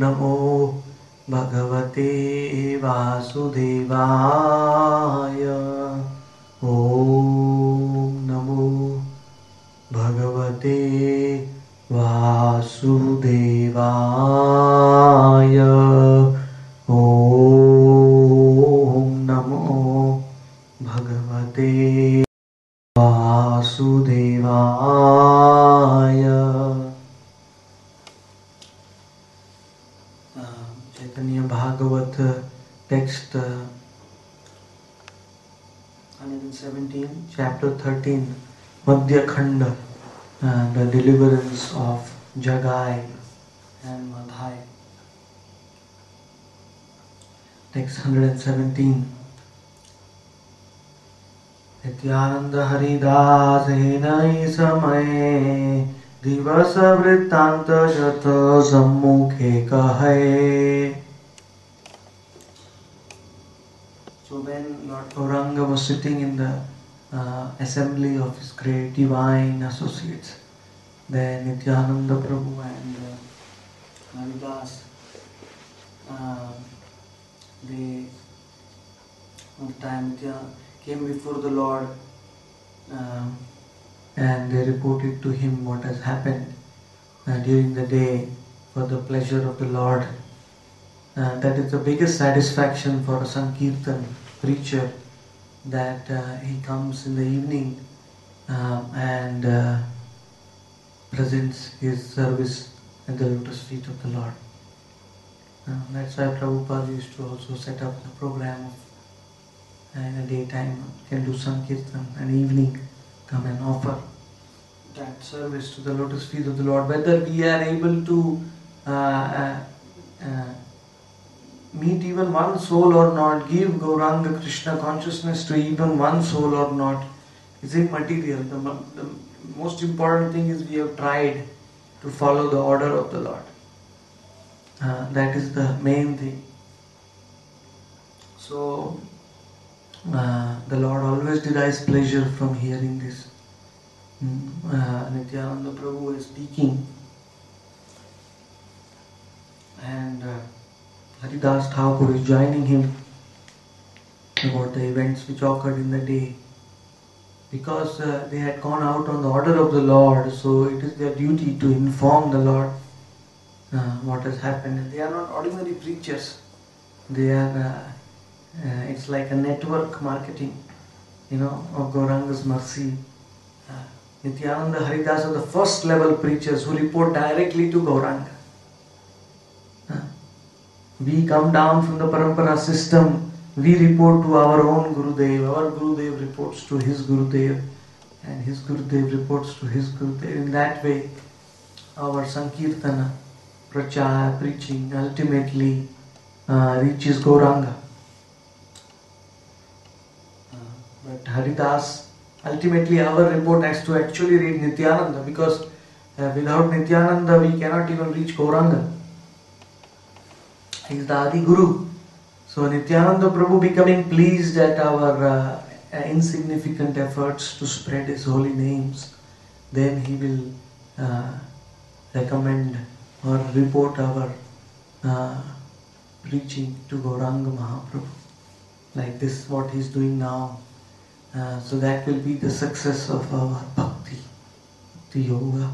Namo Bhagavate Vasudevaya. Om Namo Bhagavate Vasudevaya. Om Namo Bhagavate Vasudevaya. Chaitanya Bhagavat text 117, chapter 13, Madhya Khanda, the deliverance of Jagai and Madhai. Text 117. Nityananda Haridas Henai Samay Divasa Vrittanta Jata Sammukhe Kahay. So when Lord Gauranga was sitting in the assembly of his great divine associates, then Nityananda Prabhu and Haridas, they one time came before the Lord and they reported to him what has happened during the day for the pleasure of the Lord. That is the biggest satisfaction for a Sankirtan preacher, that he comes in the evening and presents his service at the lotus feet of the Lord. That's why Prabhupada used to also set up the program of in the daytime can do Sankirtan, and evening come and offer that service to the lotus feet of the Lord. Whether we are able to meet even one soul or not, give Gauranga Krishna consciousness to even one soul or not, is immaterial. The most important thing is we have tried to follow the order of the Lord. That is the main thing. So, the Lord always derives pleasure from hearing this. Nityananda Prabhu is speaking, and Haridas Thakur is joining him about the events which occurred in the day. Because they had gone out on the order of the Lord, so it is their duty to inform the Lord what has happened. And they are not ordinary preachers. They are, it's like a network marketing, of Gauranga's mercy. Nityananda Haridas are the first level preachers who report directly to Gauranga. We come down from the Parampara system, we report to our own Gurudev, our Gurudev reports to his Gurudev, and his Gurudev reports to his Gurudev. In that way, our Sankirtana, Prachar, preaching, ultimately reaches Gauranga. But Haridas, ultimately our report has to actually reach Nityananda, because without Nityananda we cannot even reach Gauranga. He is the Adi Guru. So Nityananda Prabhu becoming pleased at our insignificant efforts to spread his holy names, then he will recommend or report our preaching to Gauranga Mahaprabhu. Like this, what he is doing now. So that will be the success of our bhakti, the yoga,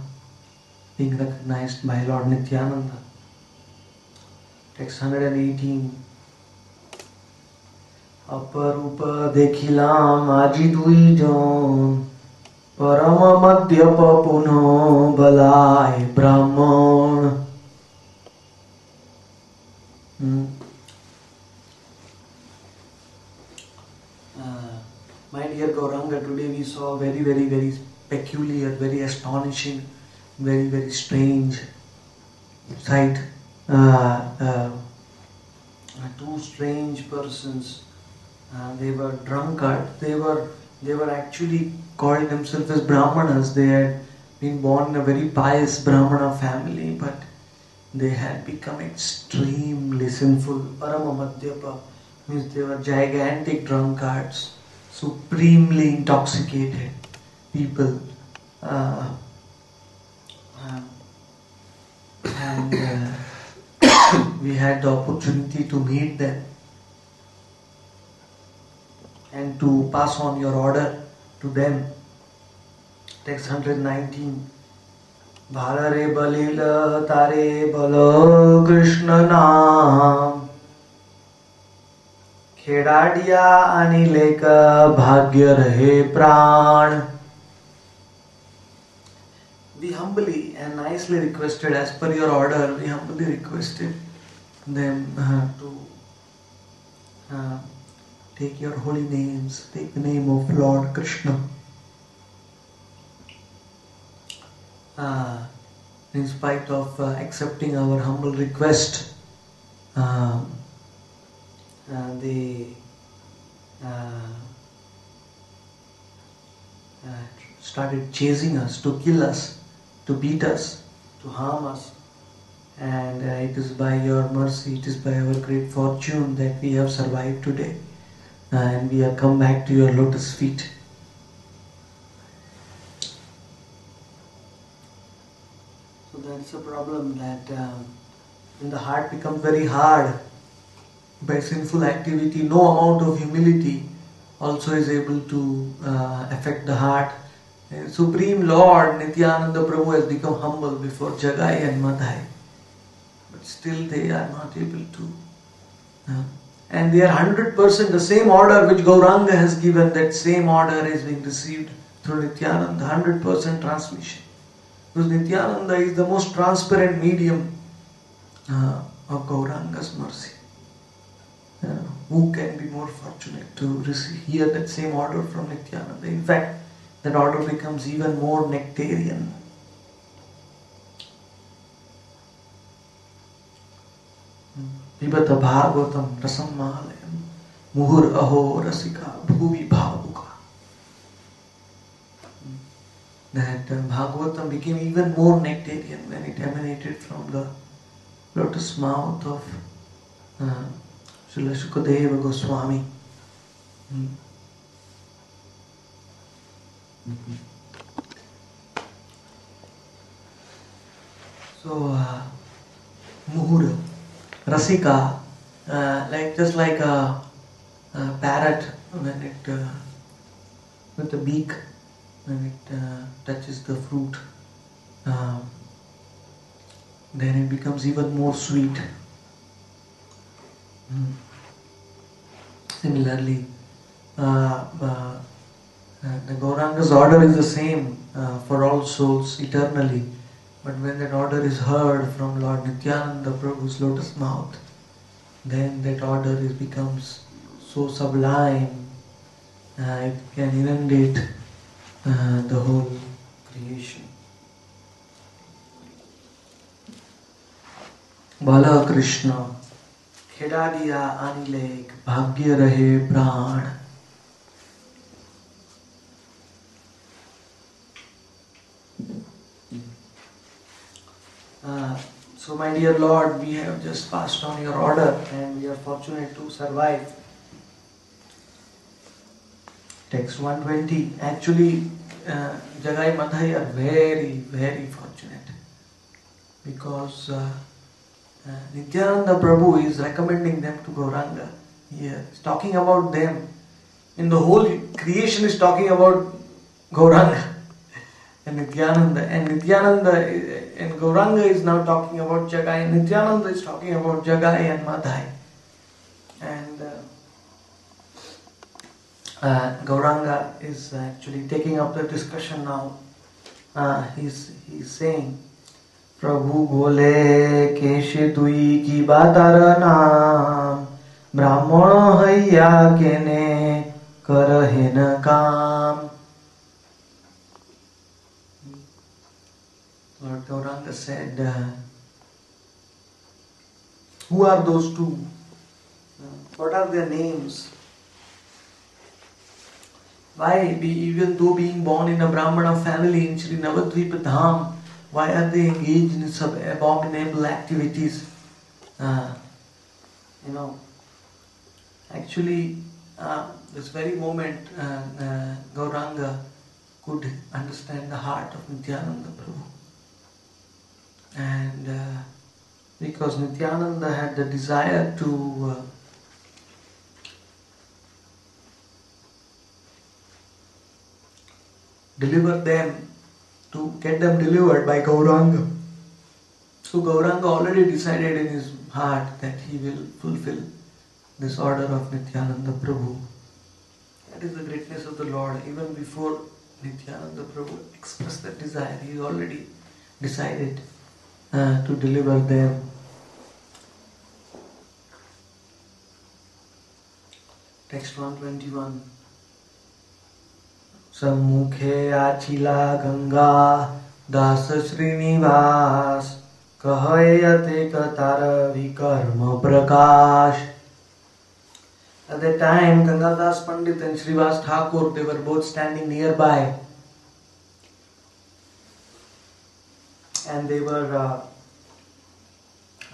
being recognized by Lord Nityananda. Text 118. Aparupa dekhilam aji dui jon, parama madhyapa puno balai brahman. My dear Gauranga, today we saw very, very, very peculiar, very astonishing, very, very strange sight. Two strange persons. They were drunkards. They were actually called themselves as Brahmanas. They had been born in a very pious Brahmana family, but they had become extremely sinful. Paramamadhyapa means they were gigantic drunkards, supremely intoxicated people. And we had the opportunity to meet them and to pass on your order to them. Text 119. Bharare balila tare balo Krishna naam Khedadiya anileka bhagya rahe pran. We humbly and nicely requested, as per your order, we humbly requested them to take your holy names, take the name of Lord Krishna. In spite of accepting our humble request, they started chasing us, to kill us, to beat us, to harm us. And it is by your mercy, it is by our great fortune that we have survived today. And we have come back to your lotus feet. So that's a problem, that when the heart becomes very hard by sinful activity, no amount of humility also is able to affect the heart. Supreme Lord Nityananda Prabhu has become humble before Jagai and Madhai, but still they are not able to. And they are 100%, the same order which Gauranga has given, that same order is being received through Nityananda, 100% transmission. Because Nityananda is the most transparent medium of Gauranga's mercy. Who can be more fortunate to hear that same order from Nityananda? In fact, that order becomes even more nectarian. Pibata Bhagavatam rasam mahalayam muhur aho rasika bhuvi bhavuka. That Bhagavatam became even more nectarian when it emanated from the lotus mouth of Srila Shukadeva Goswami. So, Muhura, Rasika, just like a parrot when it with the beak, when it touches the fruit, then it becomes even more sweet. Similarly, the Gauranga's order is the same for all souls eternally. But when that order is heard from Lord Nityananda Prabhu's lotus mouth, then that order becomes so sublime, it can inundate the whole creation. Bala Krishna, Khedadiya anilek, bhagya rahe pran. So my dear Lord, we have just passed on your order and we are fortunate to survive. Text 120. Actually, Jagai Madhai are very, very fortunate, because Nityananda Prabhu is recommending them to Gauranga. Here, he's talking about them. In the whole creation is talking about Gauranga and Nityananda. And Nityananda and Gauranga is now talking about Jagai. And Nityananda is talking about Jagai and Madhai. And Gauranga is actually taking up the discussion now. He's saying, Prabhu bole keshe tui ki batar naam brahmana hayya kene karahen kam. Lord Gauranga said, who are those two? What are their names? Why, even though being born in a Brahmana family in Sri Navadvipa Dham, why are they engaged in some abominable activities? Actually, this very moment, Gauranga could understand the heart of Nityananda Prabhu. And because Nityananda had the desire to deliver them, to get them delivered by Gauranga. So Gauranga already decided in his heart that he will fulfill this order of Nityananda Prabhu. That is the greatness of the Lord. Even before Nityananda Prabhu expressed that desire, he already decided to deliver them. Text 121. Sammukhe achila Ganga das Srinivas kahayate katara vikarma prakash. At that time, Gangadas Pandit and Srivas Thakur, they were both standing nearby, and they were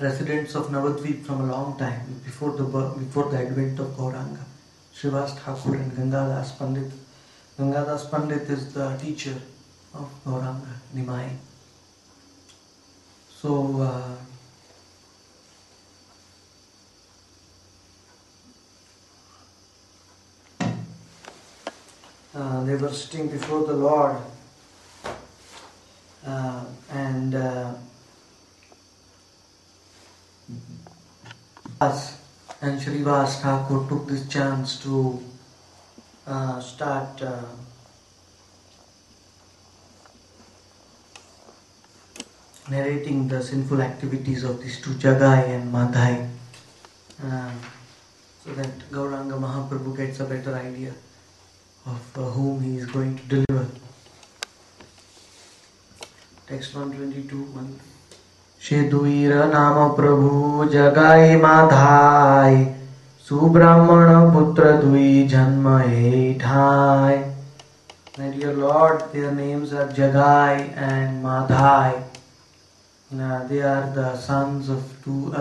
residents of Navadvip from a long time, before the advent of Gauranga. Srivas Thakur and Gangadas Pandit. Gangadas Pandit is the teacher of Gauranga, Nimai. So, they were sitting before the Lord, and Srivas Thakur took this chance to start narrating the sinful activities of these two, Jagai and Madhai, so that Gauranga Mahaprabhu gets a better idea of whom he is going to deliver. Text 122. Sheduira Nama Prabhu Jagai Madhai Subrahmana Putra Dui Janma Ethai. My dear Lord, their names are Jagai and Madhai. They are the sons of two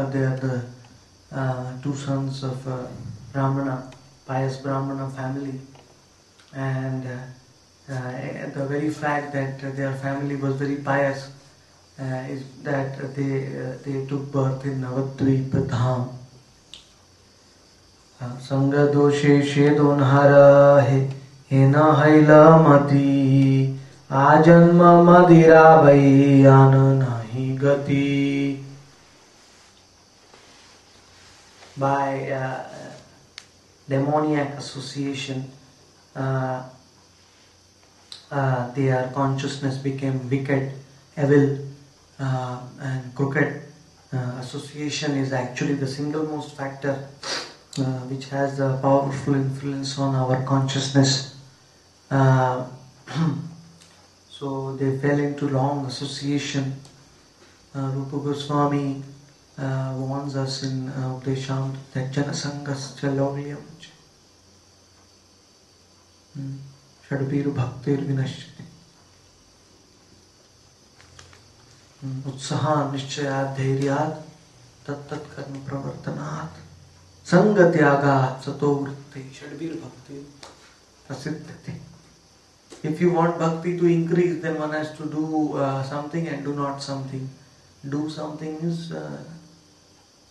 sons of Brahmana, pious Brahmana family. And the very fact that their family was very pious is that they took birth in Navadvip Dham. Sangha doshe shedonhara hena haila mati ajanma madira vai nahi gati. By demoniac association, their consciousness became wicked, evil, and crooked. Association is actually the single most factor which has a powerful influence on our consciousness. So they fell into wrong association. Rupa Goswami warns us in Updesham that Janasangascha Laulyam Shadbiru Bhaktir Vinashyati Utsahan Nishchayat Dhairyat Tat Tat Karma Pravartanat Sangatyagat Sato Vritti Shadbiru Bhaktir Prasiddhati. If you want bhakti to increase, then one has to do something and do not something. Do something is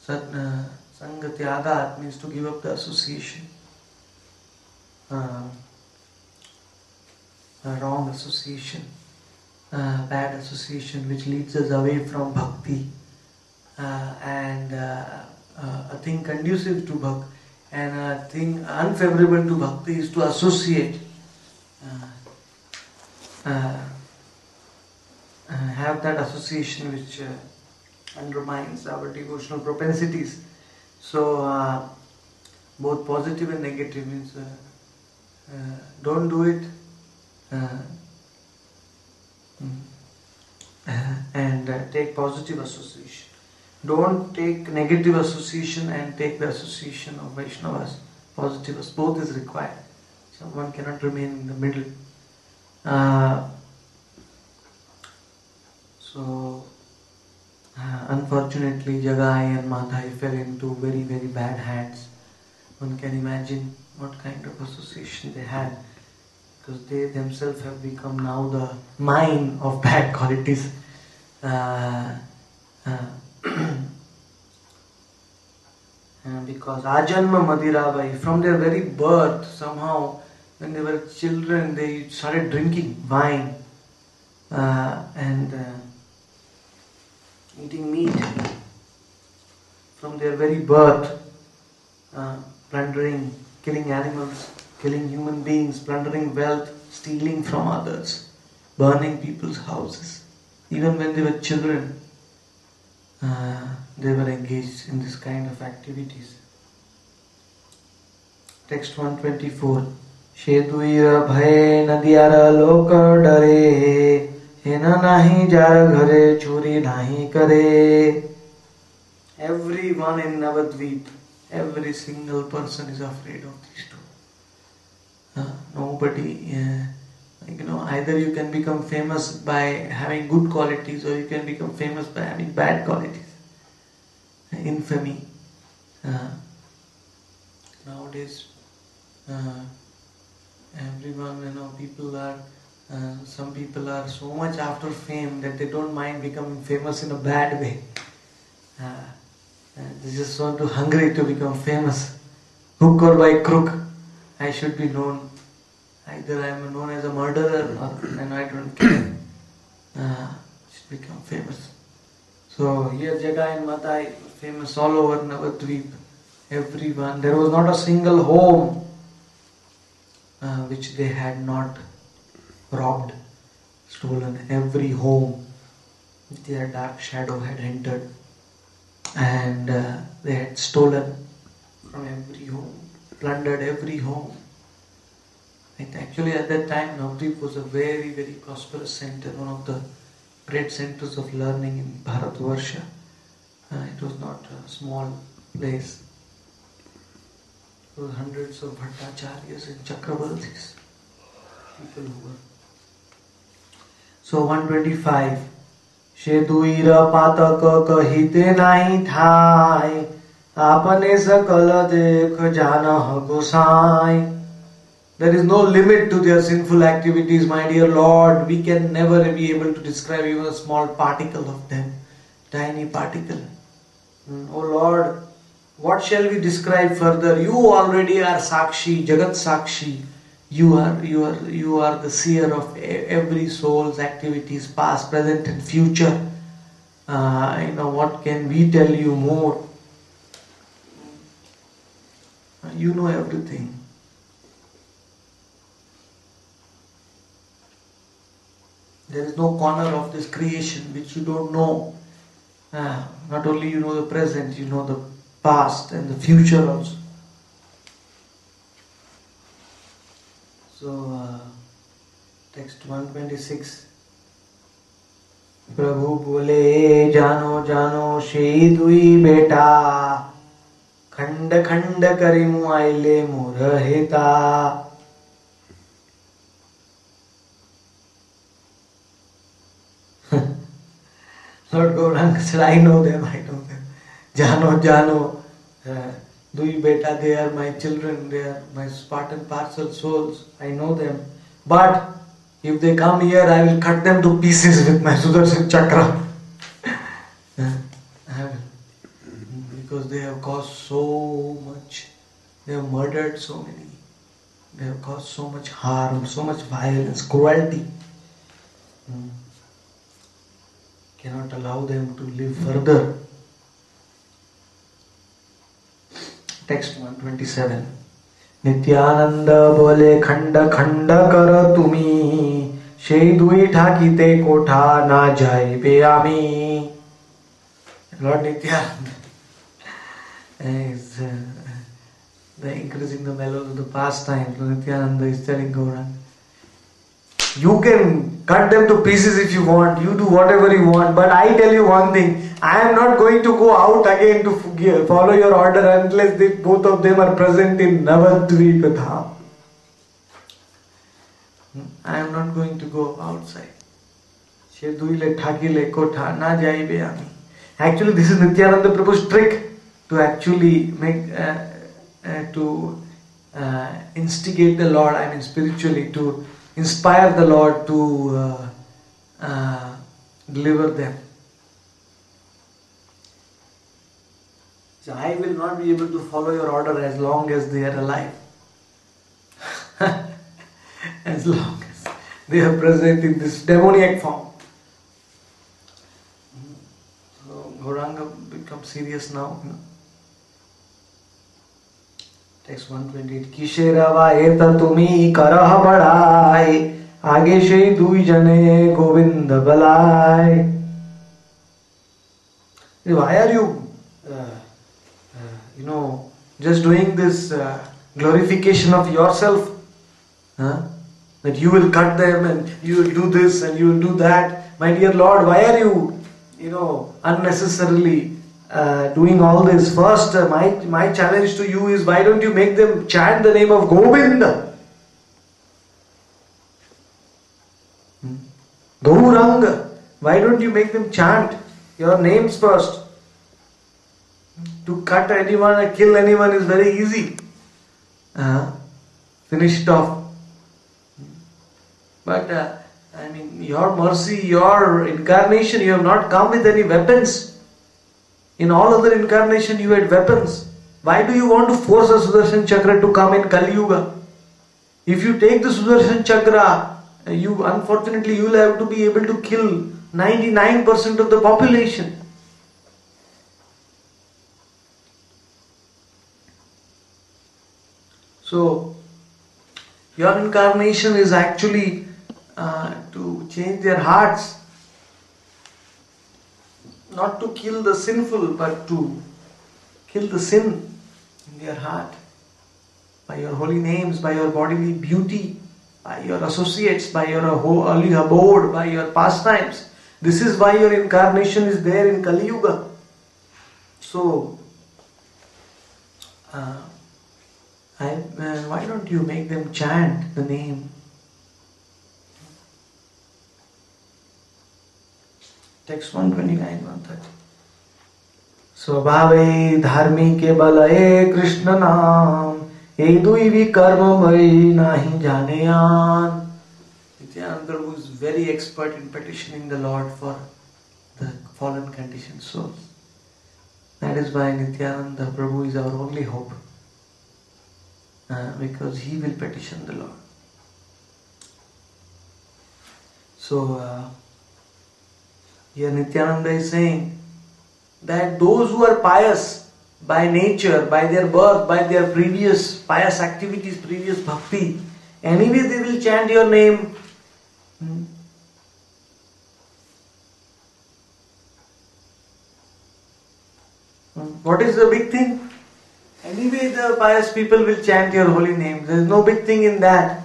Sangatyagat, means to give up the association. Wrong association, bad association which leads us away from bhakti, and a thing conducive to bhakti and a thing unfavorable to bhakti is to associate, have that association which undermines our devotional propensities. So both positive and negative means don't do it. And take positive association. Don't take negative association and take the association of Vaishnavas, positivas. Both is required. So one cannot remain in the middle. Unfortunately, Jagai and Madhai fell into very, very bad hands. One can imagine what kind of association they had, because they themselves have become now the mine of bad qualities. Because Ajanma Madirabai, from their very birth, somehow, when they were children, they started drinking wine and eating meat. From their very birth, plundering, killing animals, killing human beings, plundering wealth, stealing from others, burning people's houses. Even when they were children, they were engaged in this kind of activities. Text 124. Sheduira bhaye nadiyara loka dare, hena nahi jar ghare churi nahi kare. Everyone in Navadvip, every single person is afraid of these two. Nobody, either you can become famous by having good qualities or you can become famous by having bad qualities. Infamy. Nowadays, everyone, people are, some people are so much after fame that they don't mind becoming famous in a bad way. They just want to hungry to become famous. Hook or by crook, I should be known. Either I am known as a murderer or I don't care. Should become famous. So here Jagai and Matai famous all over Navadvip. Everyone. There was not a single home which they had not robbed, stolen. Every home their dark shadow had entered. And they had stolen from every home, plundered every home. Actually at that time Navadvip was a very, very prosperous center, one of the great centers of learning in Bharatvarsha. It was not a small place. There were hundreds of Bhattacharyas and Chakravartis, people who were. So 125. Sheduira pataka kahite nahi thai, apane sakala dekh jana gosai. There is no limit to their sinful activities, my dear Lord. We can never be able to describe even a small particle of them. Tiny particle. Oh Lord, what shall we describe further? You already are Sakshi, Jagat Sakshi. You are the seer of every soul's activities, past, present and future. What can we tell you more? You know everything. There is no corner of this creation which you don't know. Not only you know the present, you know the past and the future also. So, text 126. Prabhu bole jano jano she dui beta, khand khand karimu aile muraheta. Lord Gauranga said, I know them. Jano, Jano, Dui Beta, they are my children, they are my Spartan parcel souls, I know them. But if they come here, I will cut them to pieces with my Sudarshan Chakra. Because they have caused so much, they have murdered so many, they have caused so much harm, so much violence, cruelty. Cannot allow them to live further. Text 127. Nityananda bole khanda khanda kar tumi, shei dui thakite kotha na jai pe ami. Lord Nityananda is increasing the mellows of the pastime. So Nityananda is telling Gauranga, you can cut them to pieces if you want, you do whatever you want, but I tell you one thing, I am not going to go out again to follow your order unless both of them are present in Navadvip Dham. I am not going to go outside. Actually, this is Nityananda Prabhu's trick to actually make, instigate the Lord, spiritually, to inspire the Lord to deliver them. I will not be able to follow your order as long as they are alive. As long as they are present in this demoniac form. So Gauranga becomes serious now. Text 128. Kisherava eta tumi karah badai आगे से दुई जने गोविंद बलाय. Why are you just doing this glorification of yourself? That you will cut them and you will do this and you will do that. My dear Lord, why are you unnecessarily doing all this? First, my challenge to you is, why don't you make them chant the name of Govinda? Gauranga. Why don't you make them chant your names first? To cut anyone or kill anyone is very easy. Finish it off. But your mercy, your incarnation, you have not come with any weapons. In all other incarnation you had weapons. Why do you want to force a Sudarshan Chakra to come in Kali Yuga? If you take the Sudarshan Chakra, you will have to be able to kill 99% of the population. So, your incarnation is actually to change their hearts. Not to kill the sinful, but to kill the sin in their heart. By your holy names, by your bodily beauty, by your associates, by your holy abode, by your pastimes. This is why your incarnation is there in Kali Yuga. So, why don't you make them chant the name? Text 129, 130. Swabhave dharmi ke balaye Krishna naam ए दुई भी कर्म भई नहीं जानेयान. Nityananda Prabhu is very expert in petitioning the Lord for the fallen conditioned souls. That is why Nityananda Prabhu is our only hope. Because he will petition the Lord. So, here Nityananda is saying that those who are pious by nature, by their birth, by their previous pious activities, previous bhakti, anyway they will chant your name. What is the big thing? Anyway the pious people will chant your holy name. There is no big thing in that.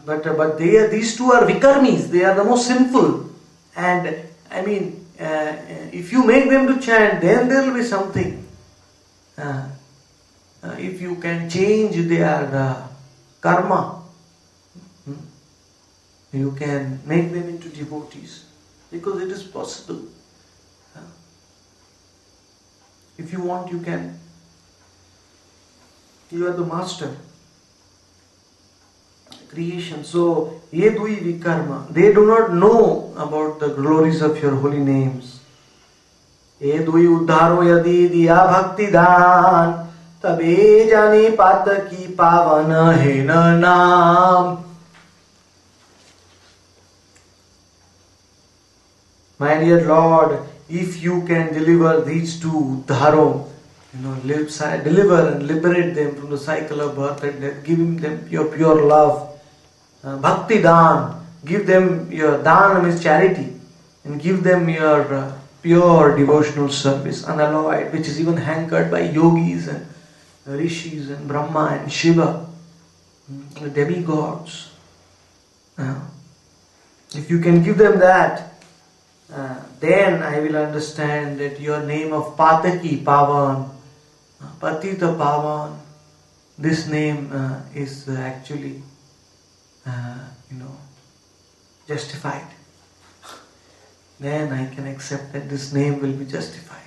But these two are vikarmis. They are the most sinful. And if you make them to chant, then there will be something. If you can change their karma, you can make them into devotees. Because it is possible. If you want, you can. You are the master. Creation. So, ye dui vikarma. They do not know about the glories of your holy names. Ye dui uddharo yadi diya bhakti dhan tabe jani pataki pavana hena naam. My dear Lord, if you can deliver these two uddharo, deliver and liberate them from the cycle of birth and death, giving them your pure love. Bhakti dhan, give them your dhan means charity, and give them your pure devotional service, unalloyed, which is even hankered by yogis and rishis and Brahma and Shiva, the demigods. If you can give them that, then I will understand that your name of Pataki Pavan, Patita Pavan, this name is actually justified. Then I can accept that this name will be justified.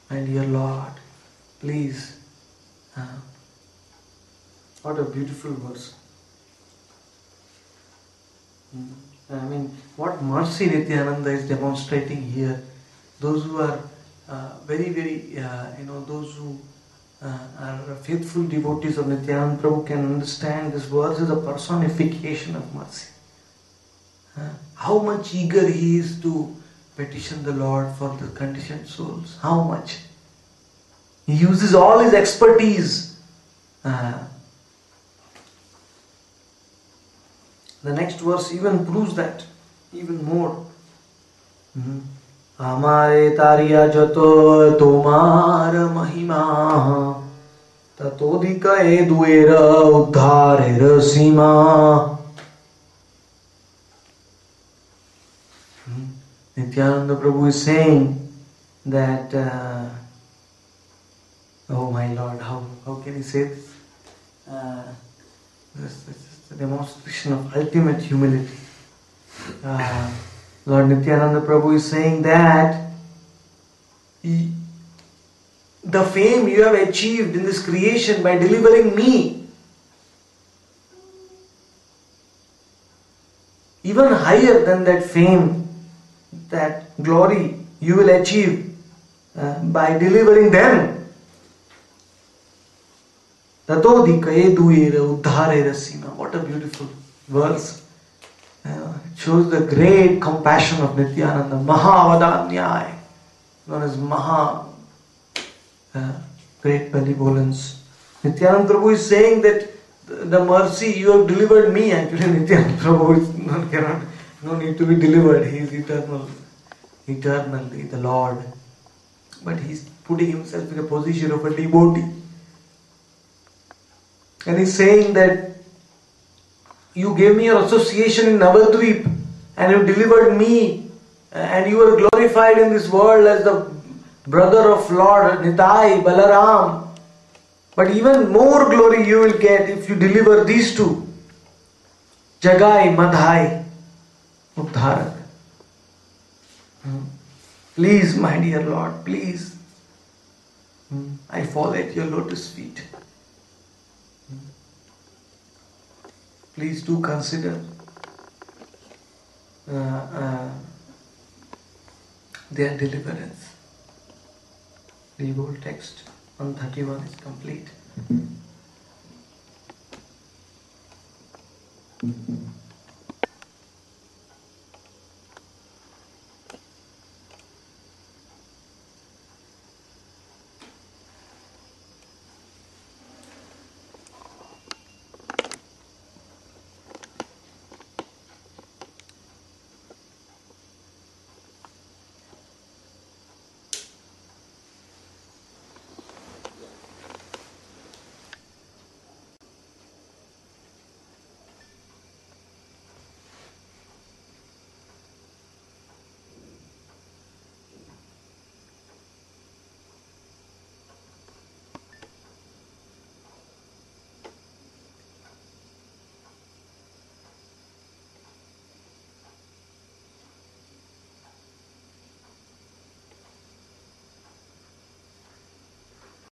My dear Lord, please. What a beautiful verse. I mean, what mercy Nityananda is demonstrating here. Those who are very, those who are faithful devotees of Nityananda Prabhu can understand this verse is a personification of mercy. How much eager he is to petition the Lord for the conditioned souls. How much. He uses all his expertise. The next verse even proves that, even more. Amare tariya jato tomar mahima tatodhika eduera uddharera sima. Nityananda Prabhu is saying that, oh my Lord, how can he say this? This is a demonstration of ultimate humility. Lord Nityananda Prabhu is saying that the fame you have achieved in this creation by delivering me, even higher than that fame, that glory you will achieve by delivering them. Tatodhika eduera uddharera sima. What a beautiful verse. It shows the great compassion of Nityananda, Mahavadanyaya, known as Maha, great benevolence. Nityananda Prabhu is saying that the mercy you have delivered me. Actually, Nityananda Prabhu is no need to be delivered. He is eternally the Lord. But he is putting himself in a position of a devotee. And he is saying that you gave me your association in Navadvip and you delivered me and you were glorified in this world as the brother of Lord Nitai, Balaram. But even more glory you will get if you deliver these two. Jagai, Madhai, Uddharak. Please, my dear Lord, please. I fall at your lotus feet. Please do consider their deliverance. The whole text 131 is complete.